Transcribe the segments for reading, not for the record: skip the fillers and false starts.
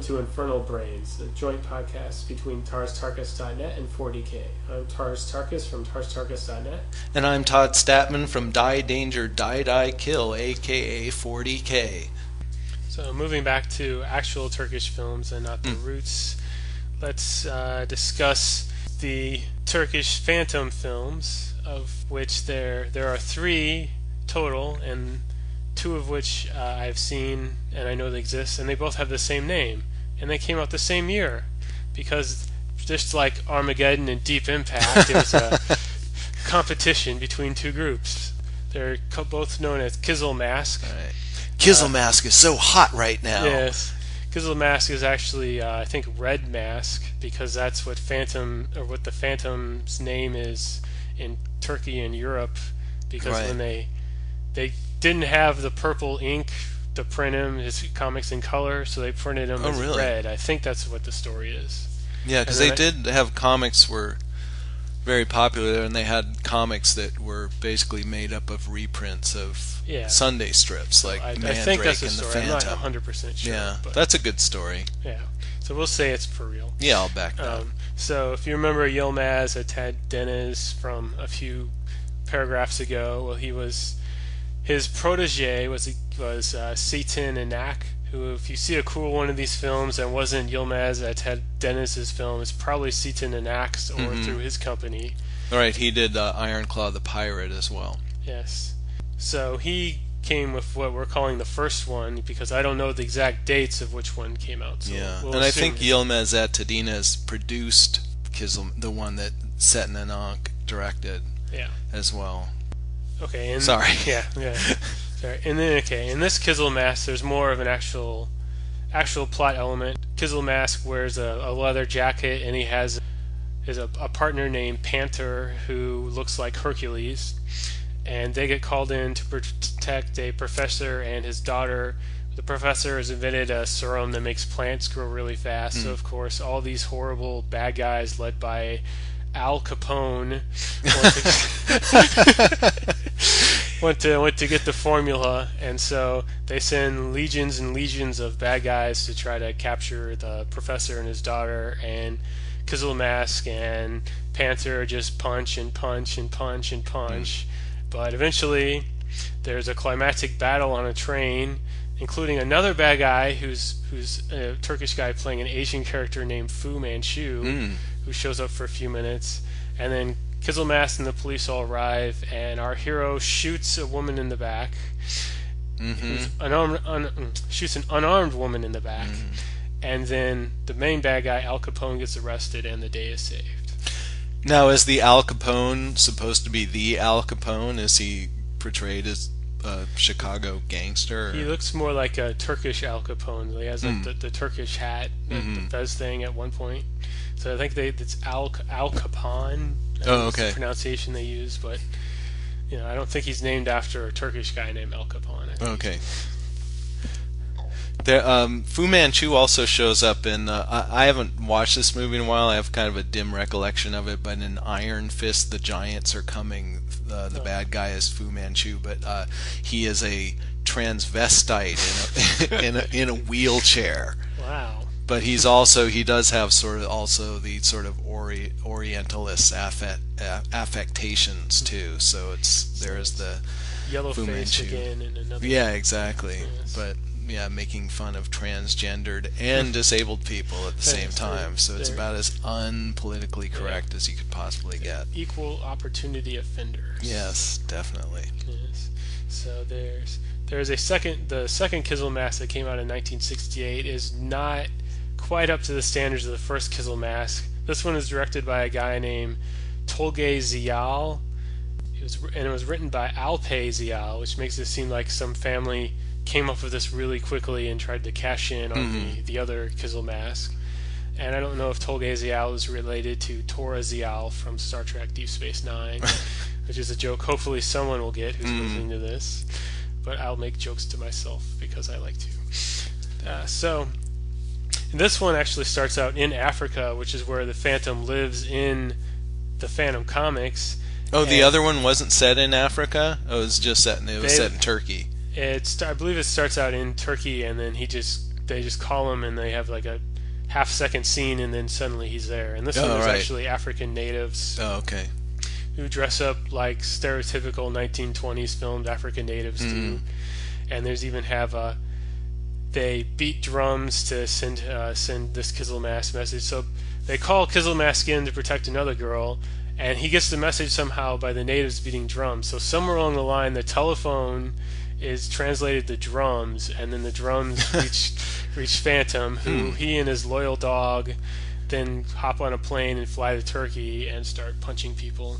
to Infernal Brains, a joint podcast between TarsTarkus.net and 40K. I'm Tars Tarkus from TarsTarkus.net. And I'm Todd Statman from Die Danger Die Die Kill, aka 40K. So moving back to actual Turkish films and not the roots, let's discuss the Turkish Phantom films, of which there are 3 total, and 2 of which I've seen and I know they exist, and they both have the same name, and they came out the same year, because just like Armageddon and Deep Impact, it was a competition between 2 groups. They're both known as Kizil Mask. Right. Kizil Mask is so hot right now. Yes. Kizil Mask is actually, I think, Red Mask, because that's what what the Phantom's name is in Turkey and Europe, because when they didn't have the purple ink to print his comics in color, so they printed him as red. I think that's what the story is. Yeah, because they did have comics were very popular, and they had comics that were basically made up of reprints of Sunday strips, like Mandrake I think that's the and the story. Phantom. I'm not 100% sure. Yeah, but that's a good story. Yeah, so we'll say it's for real. Yeah, I'll back that. So if you remember Yilmaz Atad Deniz from a few paragraphs ago, well, his protege was Sitin Inak, who, if you see a cool one of these films and wasn't Yilmaz Atad Deniz's film, it's probably Sitin Inak's or through his company. All right, he did Iron Claw the Pirate as well. Yes. So he came with what we're calling the first one, because I don't know the exact dates of which one came out. So we'll and I think Yilmaz Atadinez produced the one that Sitin Inak directed as well. Okay. Sorry. Yeah. Sorry. And then in this Kizil Mask, there's more of an actual plot element. Kizil Mask wears a leather jacket, and he has a partner named Panther who looks like Hercules, and they get called in to protect a professor and his daughter. The professor has invented a serum that makes plants grow really fast. So of course, all these horrible bad guys led by Al Capone went to get the formula, and so they send legions and legions of bad guys to try to capture the professor and his daughter, and Kizil Mask and Panther just punch and punch and punch and punch. But eventually there's a climactic battle on a train, including another bad guy who's a Turkish guy playing an Asian character named Fu Manchu, who shows up for a few minutes, and then Kizil Mask and the police all arrive, and our hero shoots a woman in the back. Shoots an unarmed woman in the back, and then the main bad guy, Al Capone, gets arrested, and the day is saved. Now, is the Al Capone supposed to be the Al Capone? Is he portrayed as a Chicago gangster? Or? He looks more like a Turkish Al Capone. He has the Turkish hat, the fez thing at one point. So I think it's Al Capone. That's the pronunciation they use, but I don't think he's named after a Turkish guy named Al Capone. Okay. Fu Manchu also shows up in. I haven't watched this movie in a while. I have kind of a dim recollection of it, but in Iron Fist, the Giants Are Coming. The bad guy is Fu Manchu, but he is a transvestite in a wheelchair. Wow. But he does have the sort of Orientalist affectations too. So there's the yellow Fu face Manchu again in another. Yeah, exactly. Yes. But making fun of transgendered and disabled people at the same time. So it's about as unpolitically correct as you could possibly get. Equal opportunity offenders. Yes, definitely. Yes. So there's the second Kizil Mask that came out in 1968 is not quite up to the standards of the first Kizil Mask. This one is directed by a guy named Tolgay Zial. It was written by Alpay Zial, which makes it seem like some family came up with this really quickly and tried to cash in on the other Kizil Mask. And I don't know if Tolgay Zial is related to Tora Zial from Star Trek Deep Space Nine, which is a joke hopefully someone will get who's listening to this. But I'll make jokes to myself because I like to. So this one actually starts out in Africa, which is where the Phantom lives in the Phantom comics. Oh, the other one wasn't set in Africa? Oh, it was just set in Turkey. I believe it starts out in Turkey, and then they just call him and they have like a half-second scene, and then suddenly he's there. And this one is actually African natives. Oh, okay. Who dress up like stereotypical 1920s filmed African natives do. And there's even they beat drums to send this Kizilmask message. So they call Kizilmask in to protect another girl, and he gets the message somehow by the natives beating drums. So somewhere along the line, the telephone is translated to drums, and then the drums reach Phantom, who he and his loyal dog then hop on a plane and fly to Turkey and start punching people.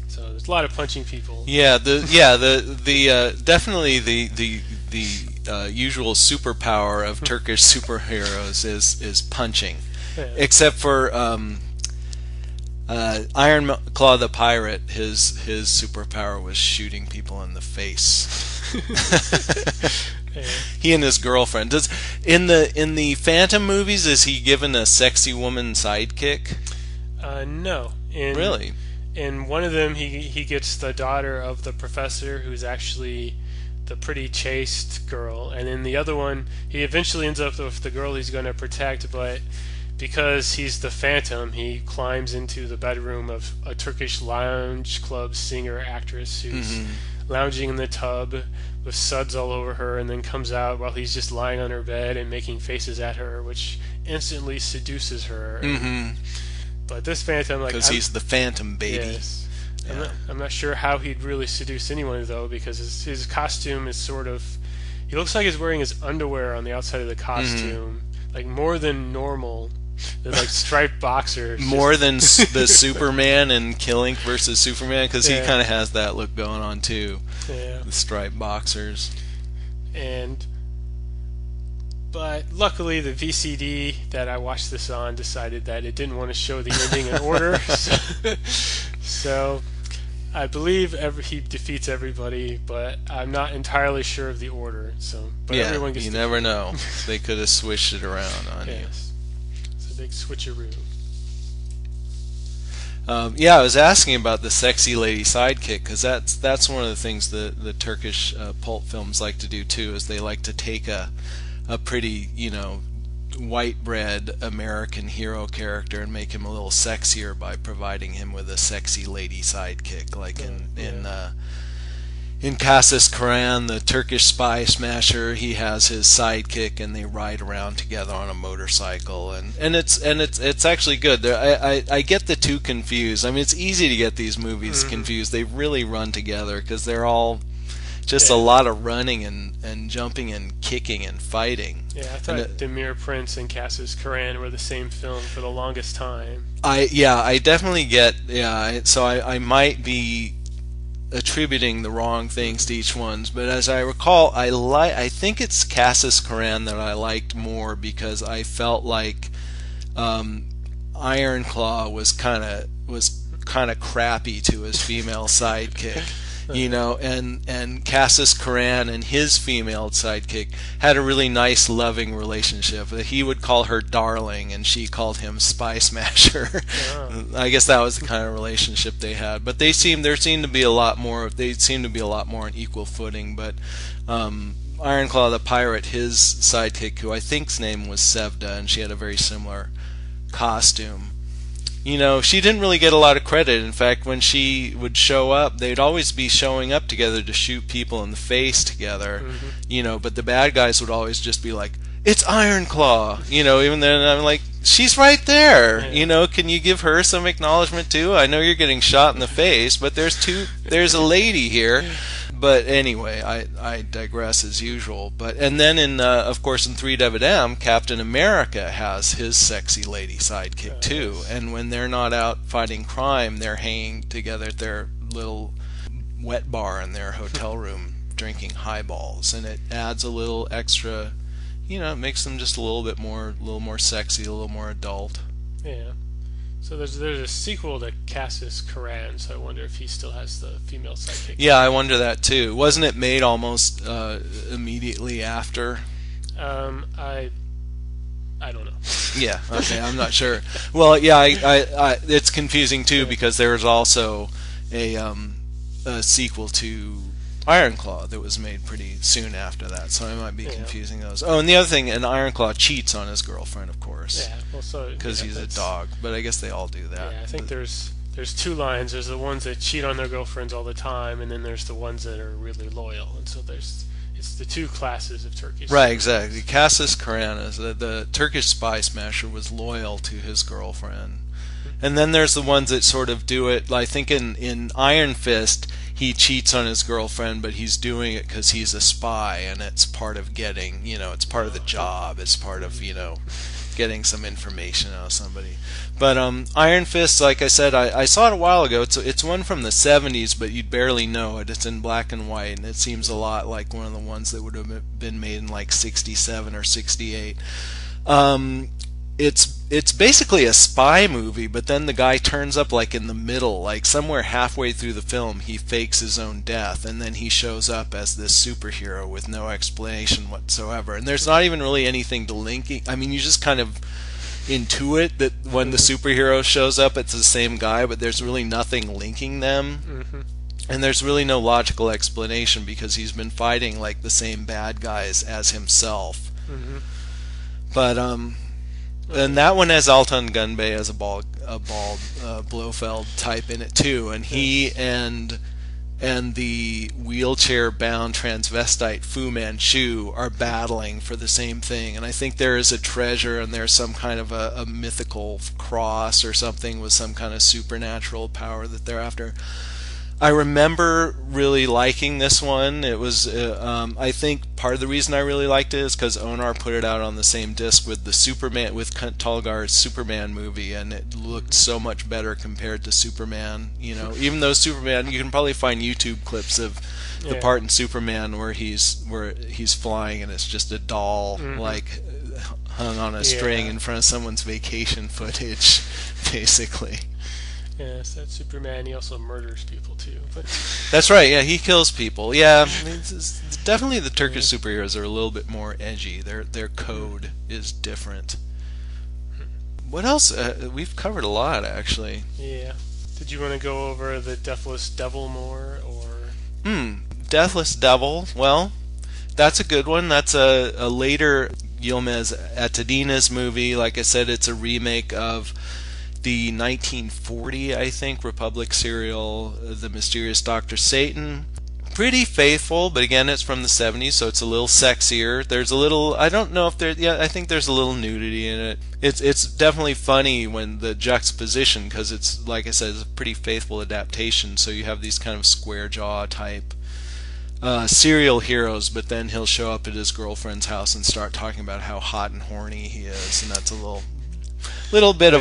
So there's a lot of punching people. Yeah, definitely the usual superpower of Turkish superheroes is punching, except for Iron Claw the pirate. His superpower was shooting people in the face. He and his girlfriend. In the Phantom movies, is he given a sexy woman sidekick? No. Really? In one of them, he gets the daughter of the professor, who's actually the pretty chaste girl, and in the other one, he eventually ends up with the girl he's going to protect, but because he's the Phantom, he climbs into the bedroom of a Turkish lounge club singer-actress who's lounging in the tub with suds all over her, and then comes out while he's just lying on her bed and making faces at her, which instantly seduces her. But this Phantom, like, because he's the Phantom, baby. Yes. Yeah. I'm not sure how he'd really seduce anyone, though, because his costume is sort of... He looks like he's wearing his underwear on the outside of the costume, like more than normal. They're like striped boxers. More than the Superman and Killing versus Superman, because he kind of has that look going on too. Yeah. The striped boxers. But luckily, the VCD that I watched this on decided that it didn't want to show the ending in order. So I believe he defeats everybody, but I'm not entirely sure of the order. But everyone gets you never know. They could have switched it around on you. It's a big switcheroo. I was asking about the sexy lady sidekick, because that's one of the things the Turkish pulp films like to do too. Is they like to take a pretty, white bread American hero character and make him a little sexier by providing him with a sexy lady sidekick, like in Casus Karan, the Turkish spy smasher. He has his sidekick, and they ride around together on a motorcycle, and it's actually good. I get the two confused. I mean, it's easy to get these movies confused. They really run together because they're all just a lot of running and jumping and kicking and fighting. Yeah, I thought Demir Prince and Casus Karan were the same film for the longest time. I definitely get so I might be attributing the wrong things to each one, but as I recall, I think it's Casus Karan that I liked more, because I felt like Iron Claw was kind of crappy to his female sidekick. And Casus Karan and his female sidekick had a really nice, loving relationship. He would call her darling, and she called him spy smasher. Yeah. I guess that was the kind of relationship they had. But there seemed to be a lot more. They seemed to be a lot more on equal footing. But Iron Claw the pirate, his sidekick, who I think's name was Sevda, and she had a very similar costume. She didn't really get a lot of credit. In fact, when she would show up, they'd always be showing up together to shoot people in the face together, but the bad guys would always just be like, "It's Iron Claw," even then I'm like, she's right there, can you give her some acknowledgement too? I know you're getting shot in the face, but there's a lady here. But anyway, I digress as usual. And then of course in 3 Devidam, Captain America has his sexy lady sidekick too. And when they're not out fighting crime, they're hanging together at their little wet bar in their hotel room drinking highballs, and it adds a little extra, it makes them just a little more sexy, a little more adult. Yeah. So there's a sequel to Casus Karan, so I wonder if he still has the female sidekick. Yeah, I wonder that too. Wasn't it made almost immediately after? I don't know. Yeah, okay, I'm not sure. Well, yeah, I it's confusing too, because there was also a sequel to Iron Claw that was made pretty soon after that, so I might be Yeah. confusing those. Oh, and the other thing, and Iron Claw cheats on his girlfriend, of course, Yeah, well, so because he's a dog. But I guess they all do that. Yeah, I think there's two lines. There's the ones that cheat on their girlfriends all the time, and then there's the ones that are really loyal. And so it's the two classes of Turkish. Right, exactly. Cassis Karanas, the Turkish spy smasher, was loyal to his girlfriend. And then there's the ones that sort of do it. I think in Iron Fist, he cheats on his girlfriend, but he's doing it because he's a spy, and it's part of getting, it's part of the job. It's part of, getting some information out of somebody. But Iron Fist, like I said, I saw it a while ago. It's one from the 70s, but you'd barely know it. It's in black and white, and it seems a lot like one of the ones that would have been made in like 67 or 68. It's basically a spy movie, but then the guy turns up like in the middle, like somewhere halfway through the film, he fakes his own death, and then he shows up as this superhero with no explanation whatsoever. And there's not even really anything to link. I mean, you just kind of intuit that when the superhero shows up, it's the same guy, but there's really nothing linking them. Mm-hmm. And there's really no logical explanation because he's been fighting like the same bad guys as himself. Mm-hmm. But and that one has Altan Gunbey as a bald Blofeld type in it too, and he and the wheelchair-bound transvestite Fu Manchu are battling for the same thing. And I think there is a treasure, and there's some kind of a mythical cross or something with some kind of supernatural power that they're after. I remember really liking this one. It was, I think, part of the reason I really liked it is because Onar put it out on the same disc with the Superman, with Tolgar's Superman movie, and it looked so much better compared to Superman. Even though Superman, you can probably find YouTube clips of the part in Superman where he's flying and it's just a doll like hung on a string in front of someone's vacation footage, basically. Yes, that's Superman. He also murders people too. But that's right. Yeah, he kills people. Yeah, definitely the Turkish superheroes are a little bit more edgy. Their code is different. What else? We've covered a lot, actually. Yeah. Did you want to go over the Deathless Devil more, or? Deathless Devil. Well, that's a good one. That's a later Yilmaz Atadina's movie. Like I said, it's a remake of the 1940, I think, Republic serial, The Mysterious Dr. Satan. Pretty faithful, but again, it's from the 70s, so it's a little sexier. There's a little, I don't know if there, I think there's a little nudity in it. It's definitely funny when the juxtaposition, because it's, like I said, it's a pretty faithful adaptation, so you have these kind of square jaw type serial heroes, but then he'll show up at his girlfriend's house and start talking about how hot and horny he is, and that's a little bit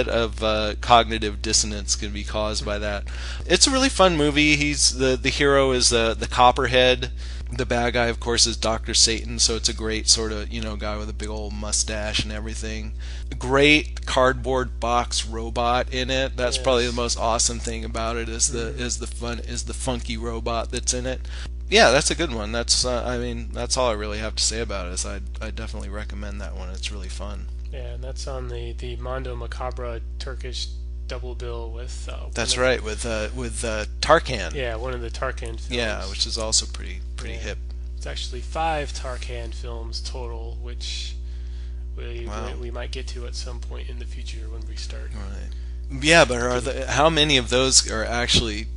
of cognitive dissonance can be caused by that. It's a really fun movie. The hero is the Copperhead. The bad guy, of course, is Dr. Satan, so it's a great sort of guy with a big old mustache and everything. Great cardboard box robot in it. That's probably the most awesome thing about it is the funky robot that's in it. Yeah, that's a good one. That's that's all I really have to say about it. I definitely recommend that one. It's really fun. Yeah, and that's on the Mondo Macabra Turkish double bill with. That's right, with Tarkan. Yeah, one of the Tarkan films. Yeah, which is also pretty hip. It's actually 5 Tarkan films total, which we might get to at some point in the future when we start. Right. Yeah, but how many of those are actually?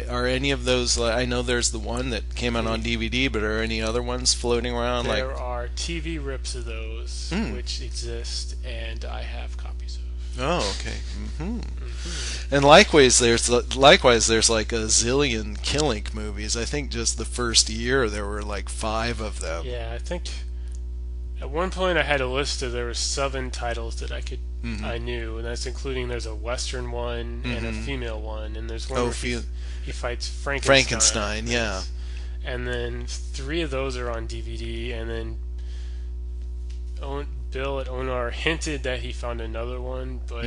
Are any of those? I know there's the one that came out on DVD, but are any other ones floating around? There are TV rips of those which exist, and I have copies of. Oh, okay. And likewise, there's like a zillion Killink movies. I think just the first year there were like 5 of them. Yeah, I think at one point I had a list of there were 7 titles that I knew, and that's including there's a Western one and a female one, and there's one where he fights Frankenstein. Yeah. And then 3 of those are on DVD, and then Bill at Onar hinted that he found another one, but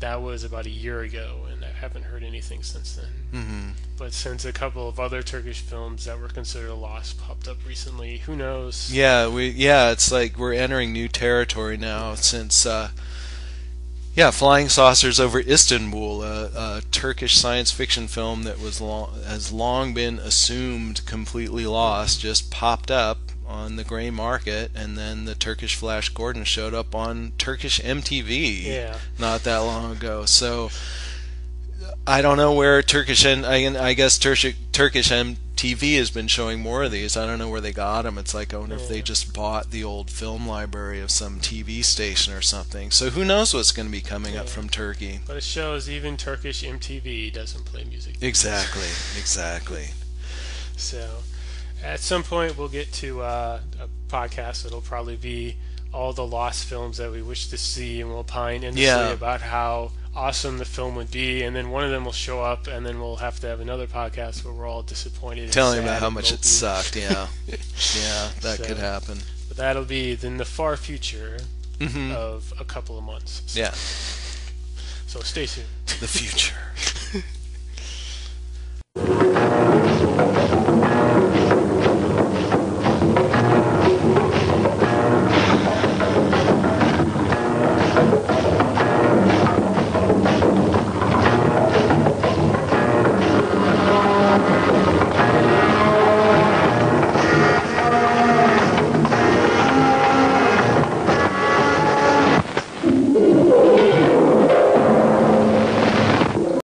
that was about a year ago, and I haven't heard anything since then. But since a couple of other Turkish films that were considered lost popped up recently, who knows? Yeah, it's like we're entering new territory now since Yeah, Flying Saucers over Istanbul, a Turkish science fiction film that has long been assumed completely lost, just popped up on the gray market, and then the Turkish Flash Gordon showed up on Turkish MTV not that long ago. So I don't know where I guess Turkish MTV has been showing more of these. I don't know where they got them. It's like, I wonder if they just bought the old film library of some TV station or something. So who knows what's going to be coming up from Turkey. But it shows even Turkish MTV doesn't play music. Exactly. So at some point we'll get to a podcast that'll probably be all the lost films that we wish to see, and we'll opine endlessly about how awesome the film would be, and then one of them will show up, and then we'll have to have another podcast where we're all disappointed, telling about how much it sucked. That could happen, but that'll be in the far future of a couple of months. So stay tuned. The future.